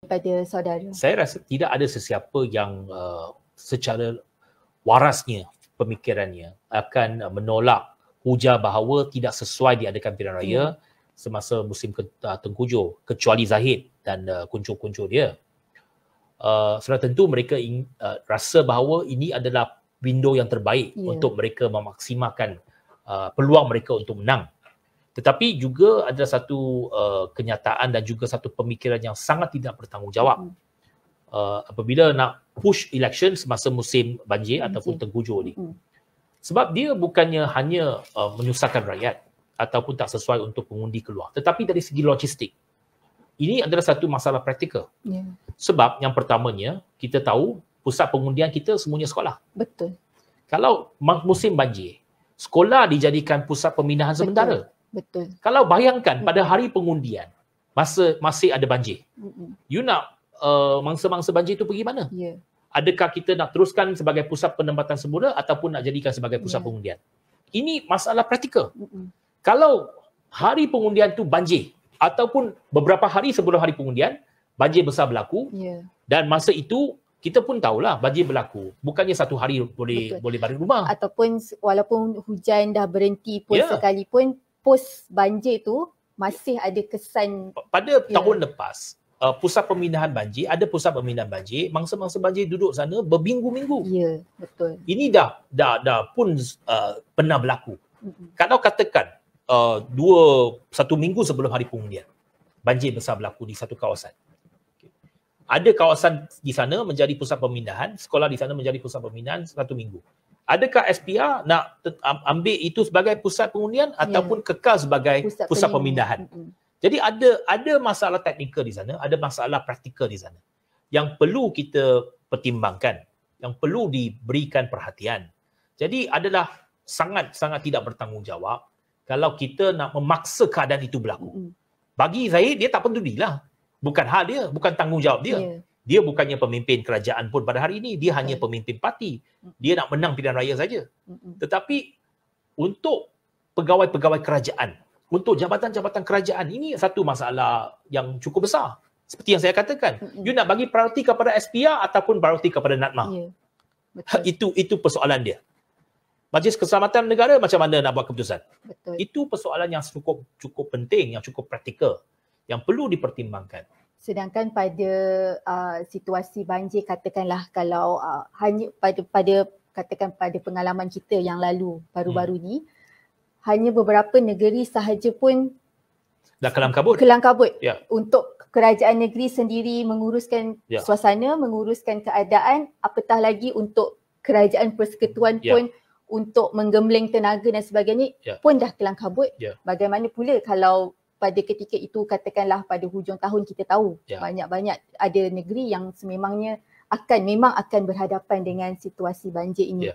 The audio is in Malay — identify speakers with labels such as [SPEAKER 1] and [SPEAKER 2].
[SPEAKER 1] pada saudara?
[SPEAKER 2] Saya rasa tidak ada sesiapa yang secara warasnya pemikirannya akan menolak hujah bahawa tidak sesuai diadakan pilihan raya semasa musim tengkujuh, kecuali Zahid dan kuncur-kuncur dia. Sudah tentu mereka rasa bahawa ini adalah window yang terbaik untuk mereka memaksimalkan peluang mereka untuk menang. Tetapi juga ada satu kenyataan dan juga satu pemikiran yang sangat tidak bertanggungjawab apabila nak push election semasa musim banjir ataupun tengkujuh ni. Sebab dia bukannya hanya menyusahkan rakyat ataupun tak sesuai untuk pengundi keluar, tetapi dari segi logistik. Ini adalah satu masalah praktikal. Sebab yang pertamanya, kita tahu pusat pengundian kita semuanya sekolah.
[SPEAKER 1] Betul.
[SPEAKER 2] Kalau musim banjir, sekolah dijadikan pusat pemindahan sementara.
[SPEAKER 1] Betul.
[SPEAKER 2] Kalau bayangkan pada hari pengundian, masih ada banjir. You nak mangsa-mangsa banjir itu pergi mana? Adakah kita nak teruskan sebagai pusat penempatan semula ataupun nak jadikan sebagai pusat pengundian? Ini masalah praktikal. Kalau hari pengundian tu banjir ataupun beberapa hari sebelum hari pengundian, banjir besar berlaku dan masa itu kita pun tahulah banjir berlaku. Bukannya satu hari boleh balik rumah.
[SPEAKER 1] Ataupun walaupun hujan dah berhenti pun sekalipun, pos banjir tu masih ada kesan.
[SPEAKER 2] Pada tahun lepas, pusat pemindahan banjir, ada pusat pemindahan banjir, mangsa-mangsa banjir duduk sana berminggu-minggu.
[SPEAKER 1] Ya, betul.
[SPEAKER 2] Ini dah pun pernah berlaku. Kalau katakan satu minggu sebelum hari pengundian, banjir besar berlaku di satu kawasan. Ada kawasan di sana menjadi pusat pemindahan, sekolah di sana menjadi pusat pemindahan satu minggu. Adakah SPR nak ambil itu sebagai pusat pengundian ataupun kekal sebagai pusat pemindahan? Jadi ada masalah teknikal di sana, ada masalah praktikal di sana yang perlu kita pertimbangkan, yang perlu diberikan perhatian. Jadi adalah sangat-sangat tidak bertanggungjawab kalau kita nak memaksa keadaan itu berlaku. Bagi Zahid, dia tak pedulilah. Bukan hal dia, bukan tanggungjawab dia. Dia bukannya pemimpin kerajaan pun pada hari ini, dia hanya pemimpin parti. Dia nak menang pilihan raya saja. Tetapi untuk pegawai-pegawai kerajaan, untuk jabatan-jabatan kerajaan, ini satu masalah yang cukup besar. Seperti yang saya katakan, you nak bagi prioriti kepada SPR ataupun prioriti kepada Natmah. Itu persoalan dia. Majlis Keselamatan Negara macam mana nak buat keputusan? Itu persoalan yang cukup penting, yang cukup praktikal, yang perlu dipertimbangkan.
[SPEAKER 1] Sedangkan pada situasi banjir, katakanlah kalau hanya pada pengalaman kita yang lalu baru-baru ni, hanya beberapa negeri sahaja pun
[SPEAKER 2] dah kelam kabut
[SPEAKER 1] untuk kerajaan negeri sendiri menguruskan suasana, menguruskan keadaan, apatah lagi untuk kerajaan persekutuan pun untuk menggembleng tenaga dan sebagainya pun dah kelam kabut. Bagaimana pula kalau pada ketika itu, katakanlah pada hujung tahun, kita tahu banyak-banyak ada negeri yang memang akan berhadapan dengan situasi banjir ini.